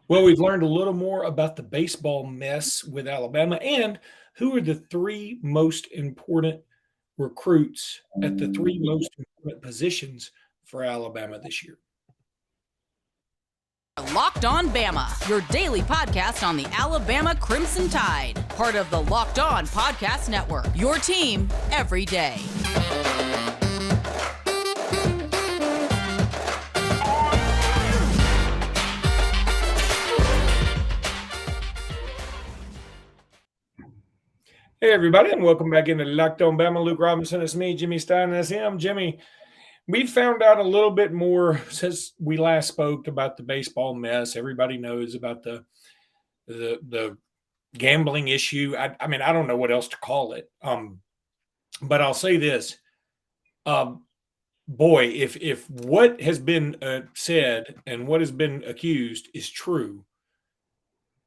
Well, we've learned a little more about the baseball mess with Alabama and who are the three most important recruits at the three most important positions for Alabama this year. Locked On Bama, your daily podcast on the Alabama Crimson Tide. Part of the Locked On Podcast Network, your team every day. Hey, everybody, and welcome back into Locked On Bama. Luke Robinson, it's me, Jimmy Stein, that's him. Jimmy, we found out a little bit more since we last spoke about the baseball mess. Everybody knows about the gambling issue. I mean, I don't know what else to call it. But I'll say this. Boy, if what has been said and what has been accused is true,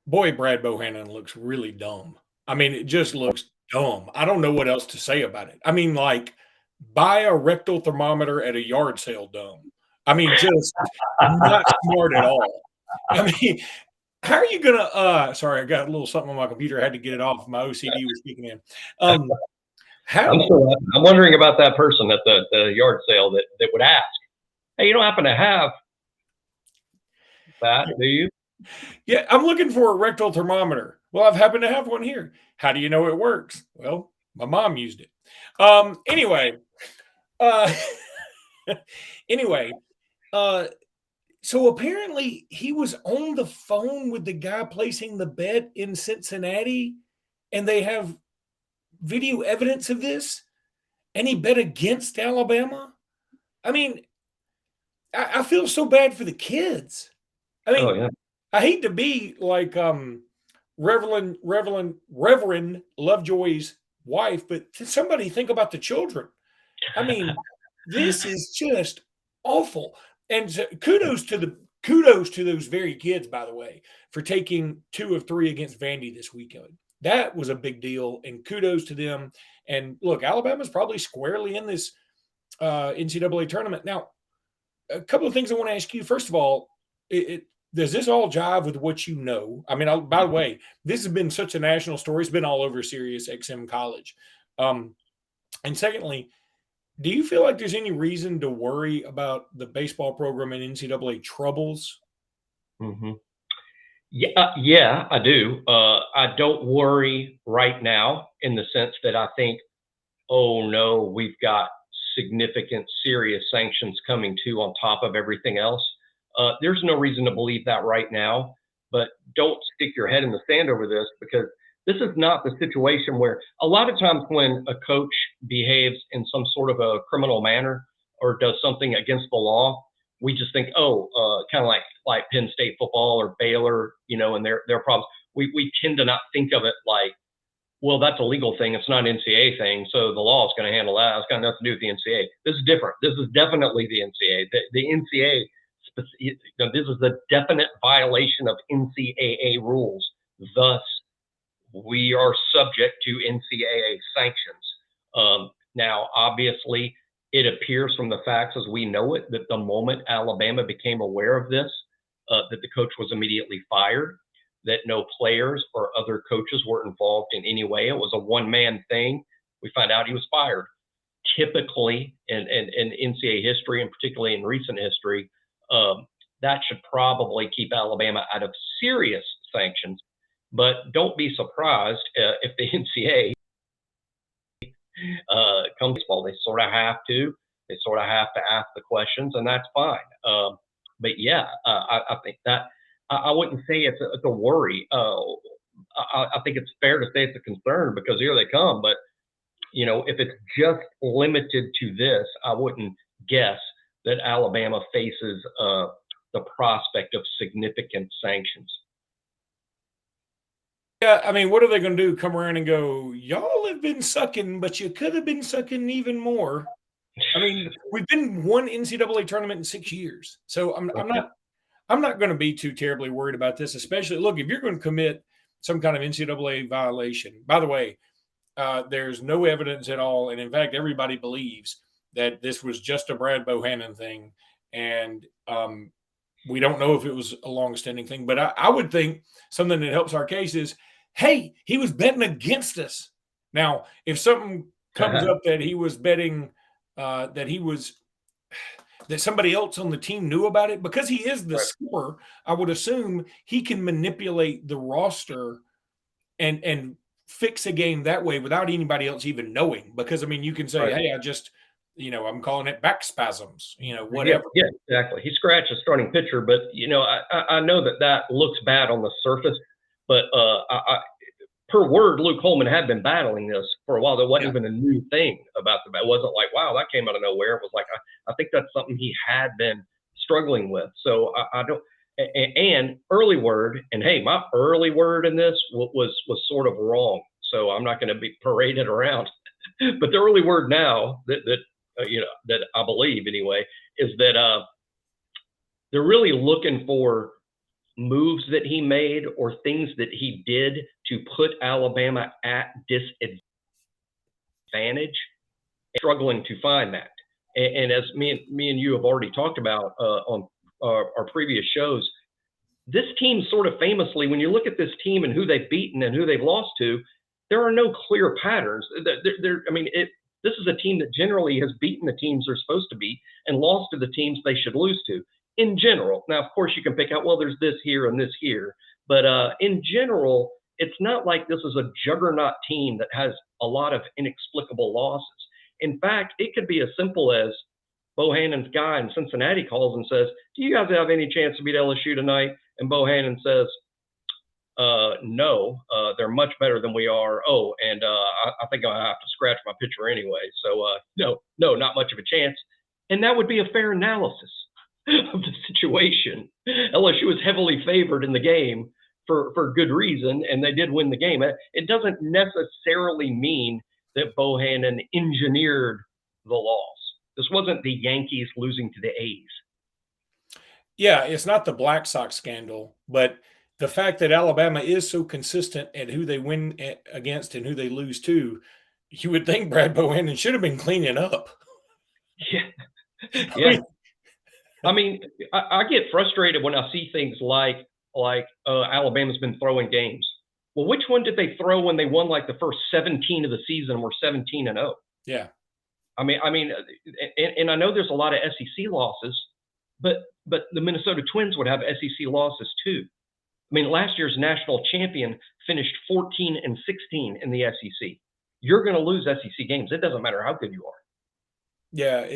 boy, Brad Bohannon looks really dumb. I mean, it just looks dumb. I don't know what else to say about it. I mean, like, buy a rectal thermometer at a yard sale dumb. I mean, just not smart at all. I mean, how are you gonna sorry, I got a little something on my computer. I had to get it off. My OCD was kicking in. I'm wondering about that person at the yard sale that would ask, hey, you don't happen to have that, do you? Yeah, I'm looking for a rectal thermometer. Well, I've happened to have one here. How do you know it works? Well, my mom used it. Anyway, so apparently he was on the phone with the guy placing the bet in Cincinnati, and they have video evidence of this, and he bet against Alabama. I mean, I feel so bad for the kids. I mean, yeah. I hate to be like Reverend Lovejoy's wife, but somebody think about the children. I mean, this is just awful. And so kudos to those very kids, by the way, for taking 2 of 3 against Vandy this weekend. That was a big deal, and kudos to them. And look, Alabama's probably squarely in this NCAA tournament. Now, a couple of things I want to ask you. First of all, does this all jive with what you know? I mean, by the way, this has been such a national story. It's been all over Sirius XM College. And secondly, do you feel like there's any reason to worry about the baseball program and NCAA troubles? Mm-hmm. Yeah, I do. I don't worry right now in the sense that I think, oh no, we've got significant, serious sanctions coming too on top of everything else. There's no reason to believe that right now, but don't stick your head in the sand over this, because this is not the situation where a lot of times when a coach behaves in some sort of a criminal manner or does something against the law, we just think, kind of like Penn State football or Baylor, and their problems. We tend to not think of it like, well, that's a legal thing. It's not an NCAA thing, so the law is going to handle that. It's got nothing to do with the NCAA. This is different. This is definitely the NCAA. The NCAA, this is a definite violation of NCAA rules. Thus, we are subject to NCAA sanctions. Now, obviously, it appears from the facts as we know it that the moment Alabama became aware of this, that the coach was immediately fired, that no players or other coaches were involved in any way. It was a one-man thing. We found out he was fired. Typically, in NCAA history, and particularly in recent history, that should probably keep Alabama out of serious sanctions. But don't be surprised if the NCAA comes to baseball. They sort of have to. They sort of have to ask the questions, and that's fine. But yeah, I think that I wouldn't say it's a worry. I think it's fair to say it's a concern because here they come. But if it's just limited to this, I wouldn't guess that Alabama faces the prospect of significant sanctions. Yeah, I mean, what are they going to do? Come around and go, y'all have been sucking, but you could have been sucking even more. I mean, we've been one NCAA tournament in 6 years, so I'm not going to be too terribly worried about this. Especially, look, if you're going to commit some kind of NCAA violation. By the way, there's no evidence at all, and in fact, everybody believes that this was just a Brad Bohannon thing, and We don't know if it was a long-standing thing, but I would think something that helps our case is, hey, he was betting against us. Now, if something comes up that he was betting that somebody else on the team knew about it, because he is the Right. skipper, I would assume he can manipulate the roster and fix a game that way without anybody else even knowing. Because, I mean, you can say, Right. hey, I'm calling it back spasms, Yeah, whatever. yeah, exactly. He scratched a starting pitcher, but I know that looks bad on the surface, but per word, Luke Holman had been battling this for a while. There wasn't Yeah. even a new thing about the bat. It wasn't like, wow, that came out of nowhere. It was like, I think that's something he had been struggling with. So I don't. And early word, and hey, my early word in this was sort of wrong. So I'm not going to be paraded around. But the early word now that I believe anyway is that they're really looking for moves that he made or things that he did to put Alabama at disadvantage, struggling to find that. And as me and you have already talked about on our previous shows, this team sort of famously, when you look at this team and who they've beaten and who they've lost to, there are no clear patterns. This is a team that generally has beaten the teams they're supposed to beat and lost to the teams they should lose to in general. Now, of course, you can pick out, well, there's this here and this here. But in general, it's not like this is a juggernaut team that has a lot of inexplicable losses. In fact, it could be as simple as Bohannon's guy in Cincinnati calls and says, do you guys have any chance to beat LSU tonight? And Bohannon says, no, they're much better than we are. Oh, and I think I'll have to scratch my pitcher anyway. So no, not much of a chance. And that would be a fair analysis of the situation. LSU was heavily favored in the game for good reason, and they did win the game. It doesn't necessarily mean that Bohannon engineered the loss. This wasn't the Yankees losing to the A's. Yeah, it's not the Black Sox scandal, but the fact that Alabama is so consistent at who they win against and who they lose to, you would think Brad Bohannon should have been cleaning up. Yeah. Yeah. I get frustrated when I see things like Alabama's been throwing games. Well, which one did they throw when they won like the first 17 of the season and were 17-0? Yeah. I know there's a lot of SEC losses, but the Minnesota Twins would have SEC losses too. I mean, last year's national champion finished 14-16 in the SEC. You're going to lose SEC games. It doesn't matter how good you are. Yeah,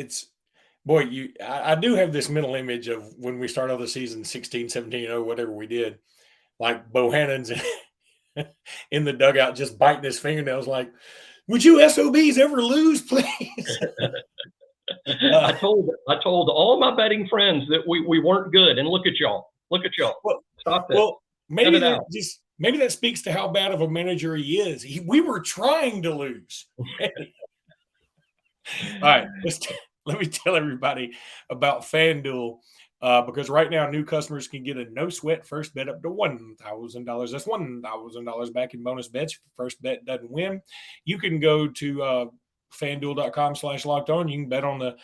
I do have this mental image of when we started the season 16, 17, whatever we did, like Bohannon's in the dugout just biting his fingernails like, would you SOBs ever lose, please? I told all my betting friends that we weren't good, and look at y'all. Well, stop that. Well, maybe that speaks to how bad of a manager he is. We were trying to lose. All right, let me tell everybody about FanDuel because right now new customers can get a no sweat first bet up to $1,000. That's $1,000 back in bonus bets if your first bet doesn't win. You can go to FanDuel.com/locked-on. You can bet on the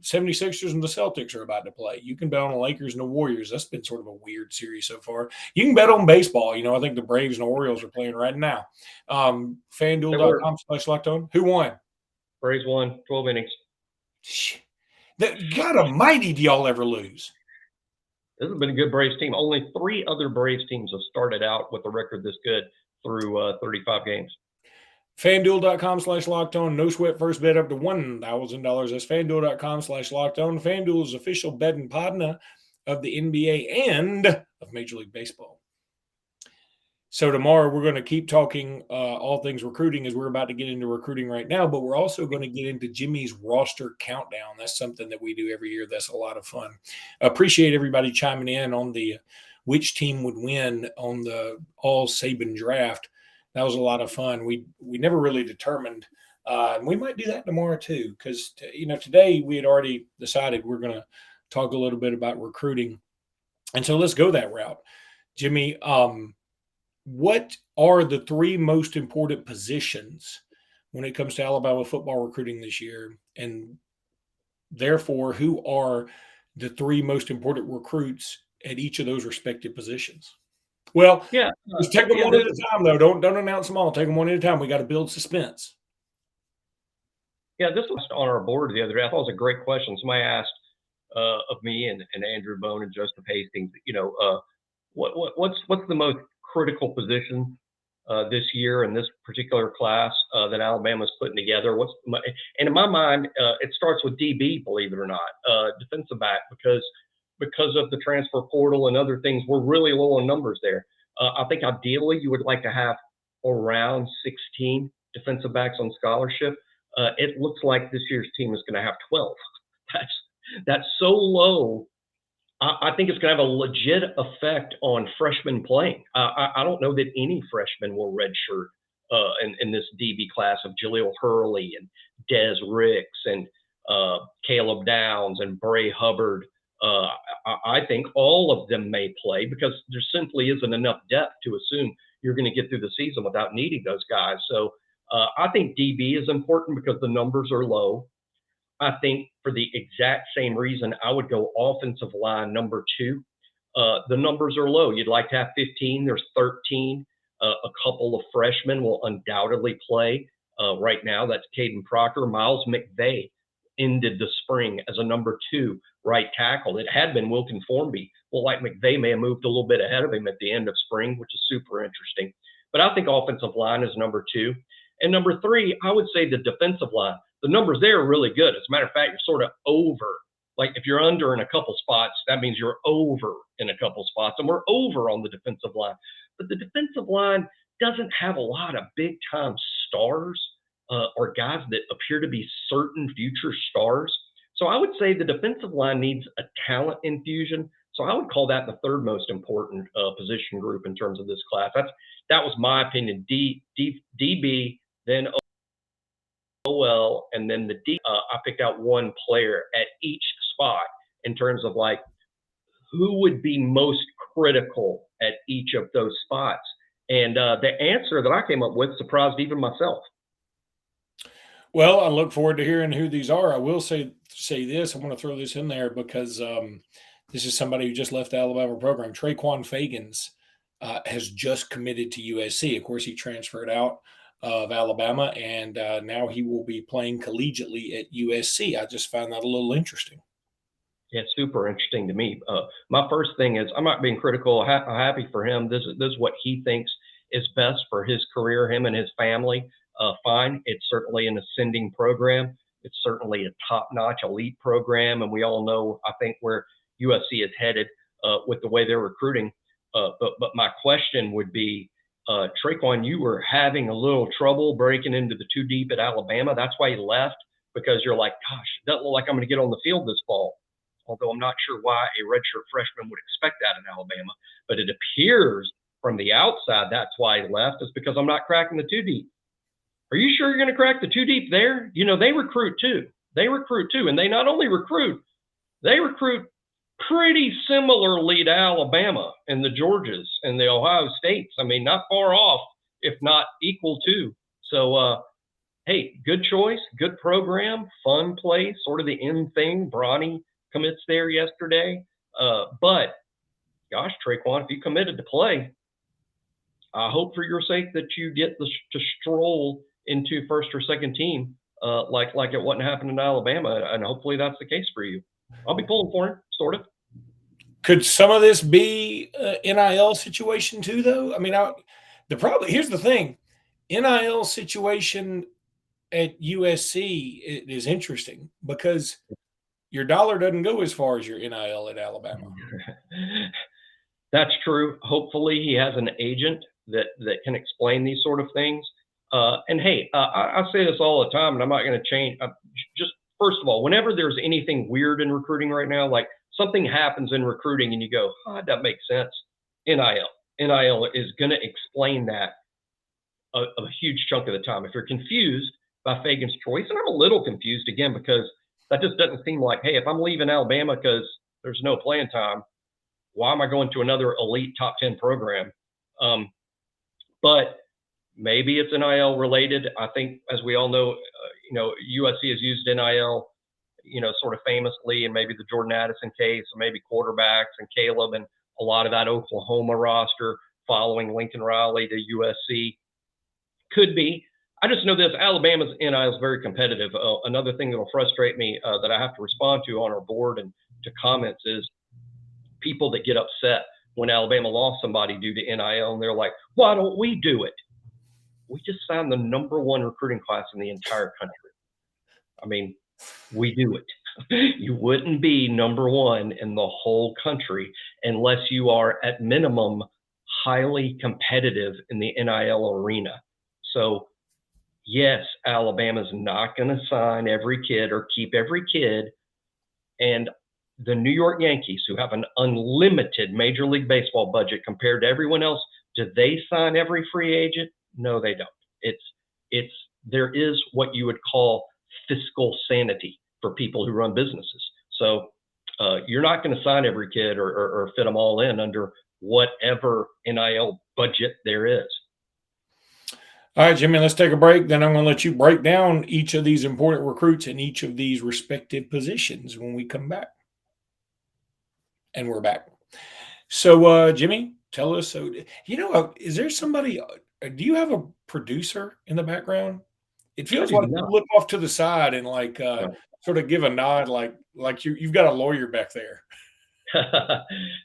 76ers and the Celtics are about to play. You can bet on the Lakers and the Warriors. That's been sort of a weird series so far. You can bet on baseball. I think the Braves and Orioles are playing right now. FanDuel.com/locked-on. Who won? Braves won 12 innings. God almighty, do y'all ever lose? This has been a good Braves team. Only 3 other Braves teams have started out with a record this good through 35 games. FanDuel.com/locked-on. No sweat first bet up to $1,000. That's FanDuel.com/locked-on. FanDuel is official betting partner of the NBA and of Major League Baseball. So tomorrow we're going to keep talking all things recruiting as we're about to get into recruiting right now, but we're also going to get into Jimmy's roster countdown. That's something that we do every year. That's a lot of fun. Appreciate everybody chiming in on the which team would win on the all Saban draft. That was a lot of fun. We never really determined, and we might do that tomorrow too, because today we had already decided we're going to talk a little bit about recruiting, and so let's go that route. Jimmy, what are the 3 most important positions when it comes to Alabama football recruiting this year, and therefore who are the three most important recruits at each of those respective positions. Well, Yeah, just take them yeah. one at a time, though. Don't announce them all. Take them one at a time. We got to build suspense. Yeah, this was on our board the other day. I thought it was a great question. Somebody asked of me and Andrew Bone and Joseph Hastings, what's the most critical position this year in this particular class that Alabama's putting together? And in my mind, it starts with DB, believe it or not, defensive back, because of the transfer portal and other things. We're really low on numbers there. I think ideally you would like to have around 16 defensive backs on scholarship. It looks like this year's team is going to have 12. That's so low. I think it's going to have a legit effect on freshmen playing. I don't know that any freshman will redshirt in this DB class of Jaleel Hurley and Des Ricks and Caleb Downs and Bray Hubbard. I think all of them may play because there simply isn't enough depth to assume you're going to get through the season without needing those guys. So I think DB is important because the numbers are low. I think for the exact same reason, I would go offensive line number 2. The numbers are low. You'd like to have 15. There's 13. A couple of freshmen will undoubtedly play. Right now, that's Caden Proctor. Miles McVay ended the spring as a number 2 right tackle. It had been Wilkin Formby. Well, like McVay may have moved a little bit ahead of him at the end of spring, which is super interesting. But I think offensive line is number 2. And number 3, I would say the defensive line. The numbers there are really good. As a matter of fact, you're sort of over. Like if you're under in a couple spots, that means you're over in a couple spots. And we're over on the defensive line. But the defensive line doesn't have a lot of big-time stars or guys that appear to be certain future stars. So I would say the defensive line needs a talent infusion. So I would call that the third most important position group in terms of this class. That was my opinion. DB, then OL, and then the D. I picked out one player at each spot in terms of like who would be most critical at each of those spots. And the answer that I came up with surprised even myself. Well, I look forward to hearing who these are. I will say this. I want to throw this in there because this is somebody who just left the Alabama program. Traquan Fagans has just committed to USC. Of course, he transferred out of Alabama, and now he will be playing collegiately at USC. I just found that a little interesting. Yeah, super interesting to me. My first thing is I'm not being critical. I'm happy for him. This is what he thinks is best for his career, him and his family. Fine. It's certainly an ascending program. It's certainly a top-notch elite program, and we all know, I think, where USC is headed with the way they're recruiting. But my question would be, Traquan, you were having a little trouble breaking into the 2 deep at Alabama. That's why you left, because you're like, gosh, it doesn't look like I'm going to get on the field this fall. Although I'm not sure why a redshirt freshman would expect that in Alabama. But it appears from the outside that's why he left, is because I'm not cracking the 2 deep. Are you sure you're going to crack the 2 deep there? You know, they recruit too. And they not only recruit, they recruit pretty similarly to Alabama and the Georgias and the Ohio States. I mean, not far off, if not equal to. So, hey, good choice, good program, fun place, sort of the in thing. Bronny commits there yesterday. But, gosh, Traquan, if you committed to play, I hope for your sake that you get to stroll into first or second team like it wasn't happening in Alabama. And hopefully that's the case for you. I'll be pulling for him, sort of. Could some of this be NIL situation too, though? I mean, here's the thing: NIL situation at USC is interesting because your dollar doesn't go as far as your NIL at Alabama. That's true. Hopefully, he has an agent that can explain these sort of things. And hey, I say this all the time, and I'm not going to change. Just first of all, whenever there's anything weird in recruiting right now, like something happens in recruiting and you go, that makes sense. NIL is going to explain that a huge chunk of the time. If you're confused by Fagan's choice, and I'm a little confused again because that just doesn't seem like, hey, if I'm leaving Alabama because there's no playing time, why am I going to another elite top 10 program? But maybe it's NIL related. I think, as we all know, USC has used NIL, sort of famously, and maybe the Jordan Addison case, or maybe quarterbacks and Caleb and a lot of that Oklahoma roster following Lincoln Riley to USC. Could be. I just know this: Alabama's NIL is very competitive. Another thing that will frustrate me that I have to respond to on our board and to comments is people that get upset when Alabama lost somebody due to NIL, and they're like, "Why don't we do it?" We just signed the #1 recruiting class in the entire country. I mean, we do it. You wouldn't be #1 in the whole country unless you are at minimum highly competitive in the NIL arena. So yes, Alabama's not going to sign every kid or keep every kid. And the New York Yankees, who have an unlimited Major League Baseball budget compared to everyone else, do they sign every free agent? No, they don't. There is what you would call fiscal sanity for people who run businesses. So you're not going to sign every kid or fit them all in under whatever NIL budget there is. All right, Jimmy, let's take a break. Then I'm going to let you break down each of these important recruits in each of these respective positions when we come back. And we're back. So, Jimmy, tell us, is there somebody, do you have a producer in the background? It feels like you look off to the side and sort of give a nod like you've got a lawyer back there.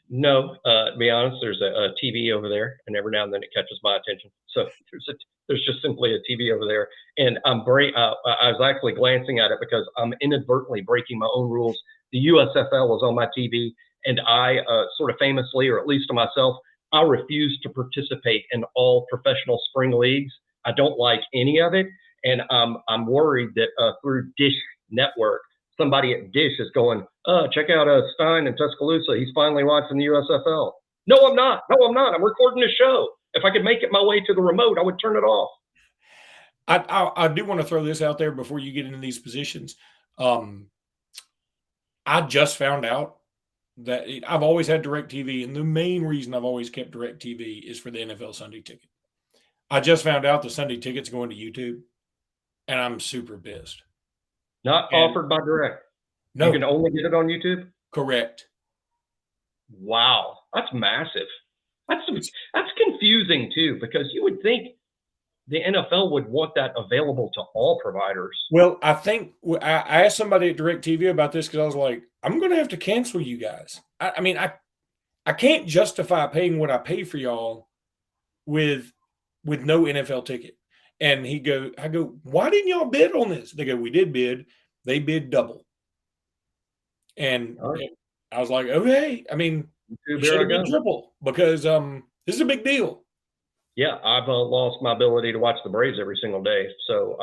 No, to be honest, there's a TV over there, and every now and then it catches my attention. So there's just simply a TV over there, and I was actually glancing at it because I'm inadvertently breaking my own rules. The USFL is on my TV, and I sort of famously, or at least to myself, I refuse to participate in all professional spring leagues. I don't like any of it, and I'm worried that through Dish Network, somebody at Dish is going, check out Stein in Tuscaloosa. He's finally watching the USFL. No, I'm not. I'm recording a show. If I could make it my way to the remote, I would turn it off. I do want to throw this out there before you get into these positions. I just found out that I've always had DirecTV, and the main reason I've always kept DirecTV is for the NFL Sunday Ticket. I just found out the Sunday Ticket's going to YouTube, and I'm super pissed. Not offered by Direct. No. You can only get it on YouTube? Correct. Wow. That's massive. That's confusing, too, because you would think the NFL would want that available to all providers. Well, I think I asked somebody at DirecTV about this because I was like, I'm going to have to cancel you guys. I mean, I can't justify paying what I pay for y'all with no NFL ticket. And I go, why didn't y'all bid on this? They go, we did bid. They bid double. And I was like, okay. I mean, you should have bid triple because this is a big deal. Yeah, I've lost my ability to watch the Braves every single day. So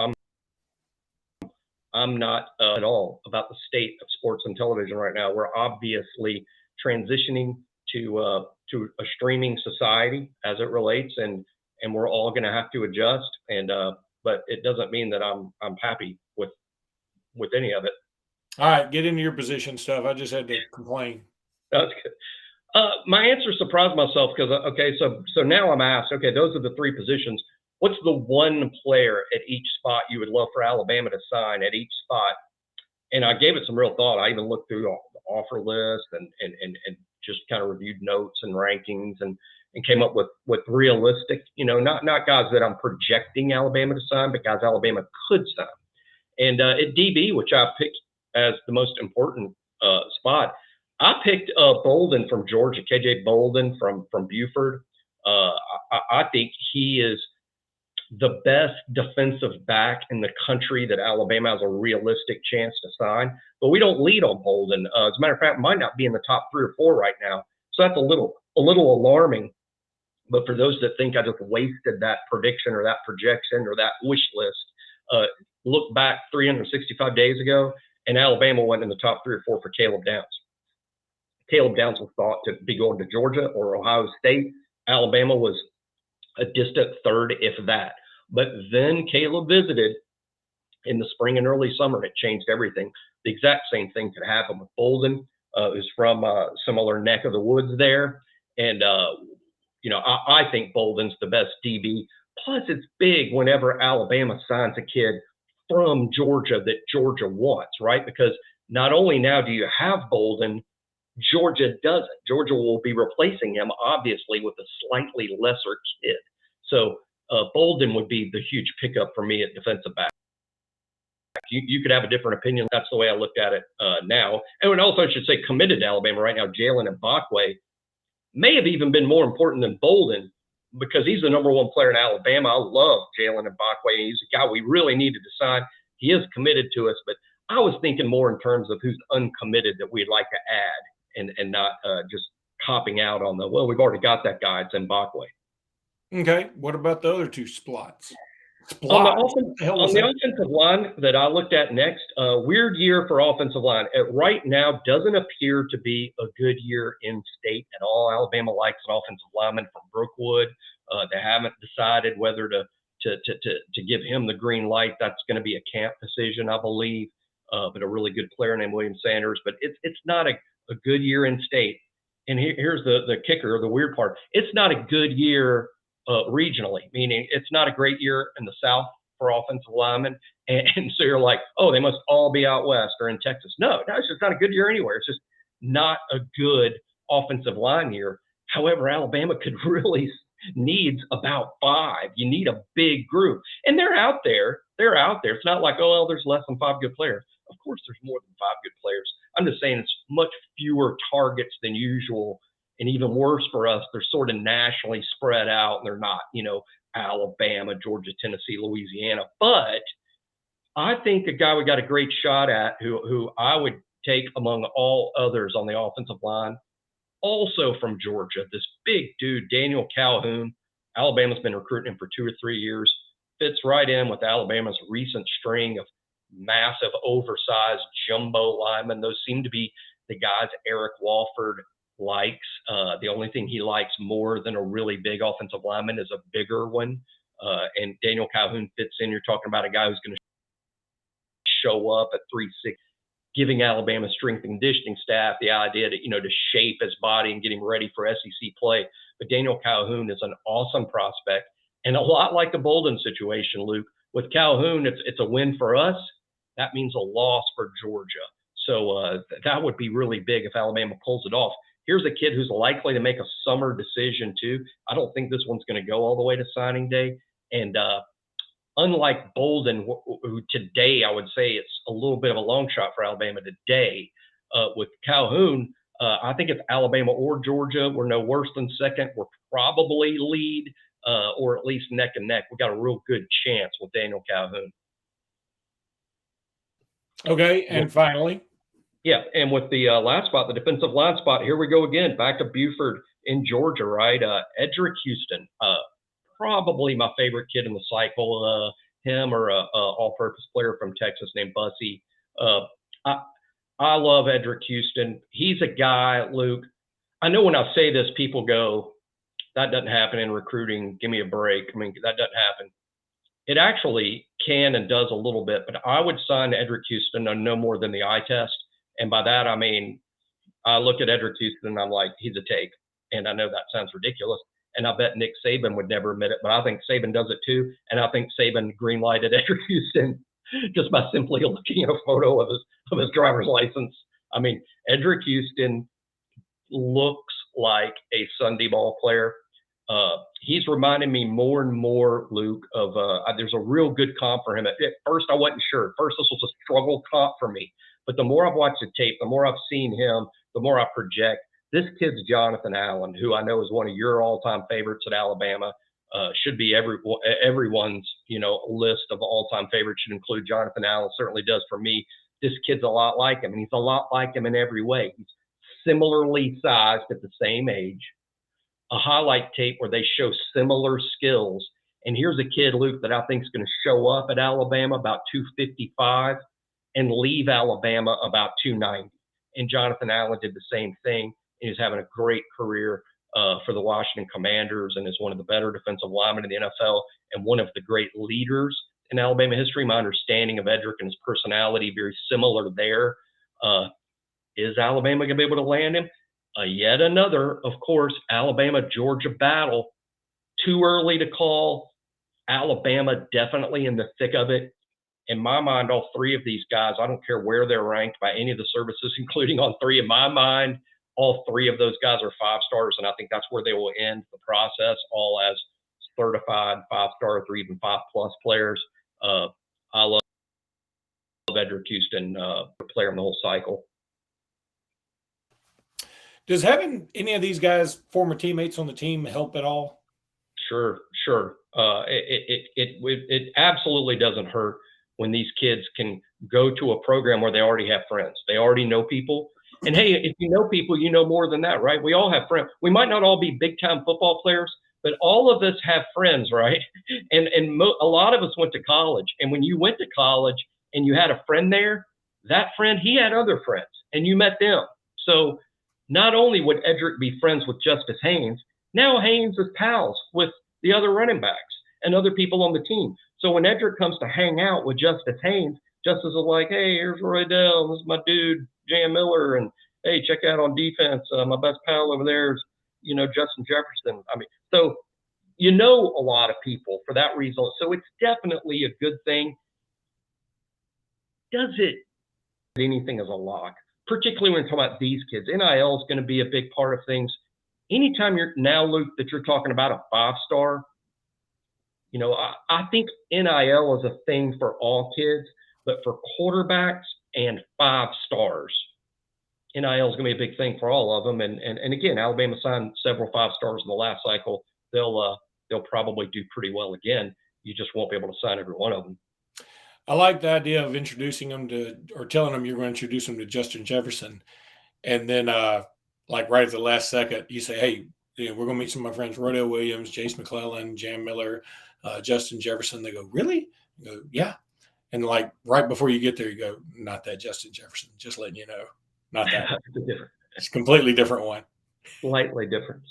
I'm not at all about the state of sports and television right now. We're obviously transitioning to a streaming society as it relates, and we're all going to have to adjust. And but it doesn't mean that I'm happy with any of it. All right, get into your position stuff. I just had to complain. That's good. My answer surprised myself because so now I'm asked, okay, those are the three positions. What's the one player at each spot you would love for Alabama to sign at each spot? And I gave it some real thought. I even looked through the offer list and just kind of reviewed notes and rankings and came up with realistic, not guys that I'm projecting Alabama to sign, but guys Alabama could sign. And at DB, which I picked as the most important spot, I picked Bolden from Georgia, KJ Bolden from Buford. I think he is the best defensive back in the country that Alabama has a realistic chance to sign. But we don't lead on Bolden. As a matter of fact, might not be in the top 3 or 4 right now. So that's a little alarming. But for those that think I just wasted that prediction or that projection or that wish list, look back 365 days ago, and Alabama went in the top 3 or 4 for Caleb Downs. Caleb Downs was thought to be going to Georgia or Ohio State. Alabama was a distant third, if that. But then Caleb visited in the spring and early summer, and it changed everything. The exact same thing could happen with Bolden, who's from a similar neck of the woods there. And, I think Bolden's the best DB. Plus, it's big whenever Alabama signs a kid from Georgia that Georgia wants, right? Because not only now do you have Bolden, Georgia doesn't. Georgia will be replacing him, obviously, with a slightly lesser kid. So Bolden would be the huge pickup for me at defensive back. You could have a different opinion. That's the way I looked at it now. And also, I should say, committed to Alabama right now, Jalen Mbakwe may have even been more important than Bolden because he's the number one player in Alabama. I love Jalen Mbakwe. He's a guy we really needed to sign. He is committed to us, but I was thinking more in terms of who's uncommitted that we'd like to add and not just copping out on we've already got that guy. It's Mbakwe. Okay. What about the other two spots? On the offensive line that I looked at next, weird year for offensive line. Right now, doesn't appear to be a good year in state at all. Alabama likes an offensive lineman from Brookwood. They haven't decided whether to give him the green light. That's going to be a camp decision, I believe. But a really good player named William Sanders. But it's not a good year in state. And here's the kicker, the weird part. It's not a good year regionally, meaning it's not a great year in the South for offensive linemen. And so you're like, oh, they must all be out west or in Texas. No, it's just not a good year anywhere. It's just not a good offensive line year. However, Alabama could really needs about 5. You need a big group. And they're out there. It's not like, oh, well, there's less than 5 good players. Of course, there's more than 5 good players. I'm just saying it's much fewer targets than usual. And even worse for us, they're sort of nationally spread out, and they're not, Alabama, Georgia, Tennessee, Louisiana. But I think a guy we got a great shot at who I would take among all others on the offensive line, also from Georgia, this big dude, Daniel Calhoun. Alabama's been recruiting him for 2 or 3 years. Fits right in with Alabama's recent string of massive, oversized jumbo linemen. Those seem to be the guys Eric Walford likes. The only thing he likes more than a really big offensive lineman is a bigger one. And Daniel Calhoun fits in. You're talking about a guy who's going to show up at 3'6", giving Alabama's strength and conditioning staff the idea to shape his body and get him ready for SEC play. But Daniel Calhoun is an awesome prospect, and a lot like the Bolden situation, Luke. With Calhoun, it's a win for us. That means a loss for Georgia. So that would be really big if Alabama pulls it off. Here's a kid who's likely to make a summer decision too. I don't think this one's going to go all the way to signing day. And unlike Bolden, who today I would say it's a little bit of a long shot for Alabama today, with Calhoun, I think if Alabama or Georgia were no worse than second, we're probably lead or at least neck and neck. We got a real good chance with Daniel Calhoun. Okay, and finally. Yeah, and with the last spot, the defensive line spot, here we go again, back to Buford in Georgia, right? Edric Houston, probably my favorite kid in the cycle, him or a all-purpose player from Texas named Bussy. I love Edric Houston. He's a guy, Luke, I know when I say this, people go, that doesn't happen in recruiting, give me a break. I mean, that doesn't happen. It actually can and does a little bit, but I would sign Edric Houston on no more than the eye test. And by that, I mean, I look at Edric Houston and I'm like, he's a take. And I know that sounds ridiculous. And I bet Nick Saban would never admit it, but I think Saban does it too. And I think Saban green-lighted Edric Houston just by simply looking at a photo of his driver's license. I mean, Edric Houston looks like a Sunday ball player. He's reminding me more and more, Luke, of there's a real good comp for him. At first, I wasn't sure. At first, this was a struggle comp for me. But the more I've watched the tape, the more I've seen him, the more I project. This kid's Jonathan Allen, who I know is one of your all-time favorites at Alabama. Should be everyone's list of all-time favorites should include Jonathan Allen. Certainly does for me. This kid's a lot like him, and he's a lot like him in every way. He's similarly sized at the same age. A highlight tape where they show similar skills. And here's a kid, Luke, that I think is going to show up at Alabama about 255 and leave Alabama about 290. And Jonathan Allen did the same thing. He's having a great career for the Washington Commanders and is one of the better defensive linemen in the NFL and one of the great leaders in Alabama history. My understanding of Edric and his personality, very similar there. Is Alabama going to be able to land him? Yet another, of course, Alabama-Georgia battle. Too early to call. Alabama definitely in the thick of it. In my mind, all three of these guys, I don't care where they're ranked by any of the services, including On3. In my mind, all three of those guys are 5-stars, and I think that's where they will end the process, all as certified 5-star, 3 even 5+ players. I love Edric Houston, player in the whole cycle. Does having any of these guys, former teammates on the team, help at all? Sure. It absolutely doesn't hurt when these kids can go to a program where they already have friends. They already know people. And hey, if you know people, you know more than that, right? We all have friends. We might not all be big time football players, but all of us have friends, right? And a lot of us went to college. And when you went to college and you had a friend there, that friend, he had other friends and you met them. So not only would Edric be friends with Justice Haynes, now Haynes is pals with the other running backs and other people on the team. So when Edric comes to hang out with Justice Haynes, Justice is like, hey, here's Roy Dell, this is my dude, Jan Miller, and hey, check out on defense. My best pal over there is, Justin Jefferson. I mean, so a lot of people for that reason. So it's definitely a good thing. Does it anything as a lock, particularly when we're talking about these kids? NIL is going to be a big part of things. Anytime Luke, that you're talking about a 5-star, I think NIL is a thing for all kids, but for quarterbacks and 5-stars, NIL is going to be a big thing for all of them. And again, Alabama signed several 5-stars in the last cycle. They'll probably do pretty well again. You just won't be able to sign every one of them. I like the idea of introducing them or telling them you're going to introduce them to Justin Jefferson. And then, right at the last second, you say, hey, we're going to meet some of my friends, Rodell Williams, Jace McClellan, Jan Miller, Justin Jefferson. They go, really? You go, yeah. And right before you get there, you go, not that Justin Jefferson, just letting you know. Not that. It's a completely different one. Slightly different.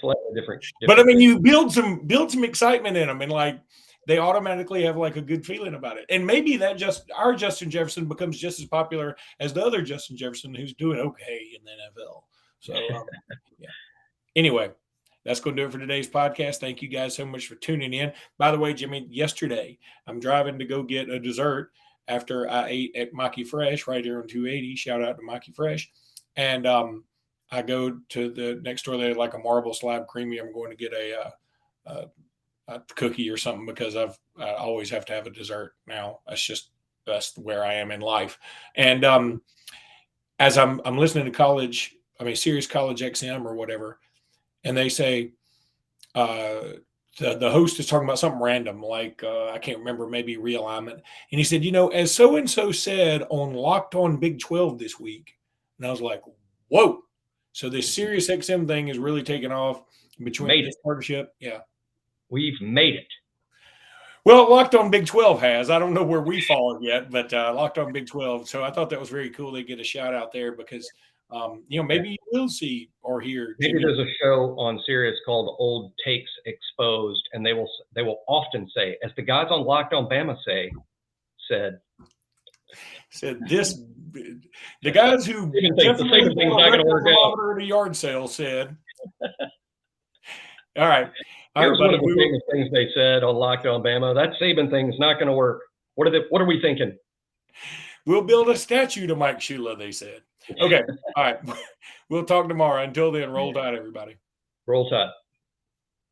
Slightly different. But I mean, you build some excitement in them, and they automatically have a good feeling about it. And maybe that our Justin Jefferson becomes just as popular as the other Justin Jefferson who's doing okay in the NFL. So, yeah. Anyway, that's going to do it for today's podcast. Thank you guys so much for tuning in. By the way, Jimmy, yesterday I'm driving to go get a dessert after I ate at Maki Fresh right here on 280. Shout out to Maki Fresh. And I go to the next door. They had a marble slab creamy. I'm going to get a cookie or something because I always have to have a dessert now. That's where I am in life. And as I'm listening to Sirius College XM or whatever, and they say the host is talking about something random, I can't remember, maybe realignment. And he said, as so-and-so said on Locked On Big 12 this week. And I was like, whoa. So this Sirius XM thing is really taking off between this partnership. Yeah. We've made it. Well, Locked On Big 12 has. I don't know where we fall yet, but Locked On Big 12. So I thought that was very cool. They get a shout out there because, maybe you will see or hear. Maybe there's a show on Sirius called Old Takes Exposed, and they will often say, as the guys on Locked On Bama said this. The guys who definitely not going to work out at a yard sale said. All right. Here's one of the biggest things they said on Locked On Bama. That Saban thing is not going to work. What are we thinking? We'll build a statue to Mike Shula, they said. Okay. All right. We'll talk tomorrow. Until then, roll tide, everybody. Roll tide.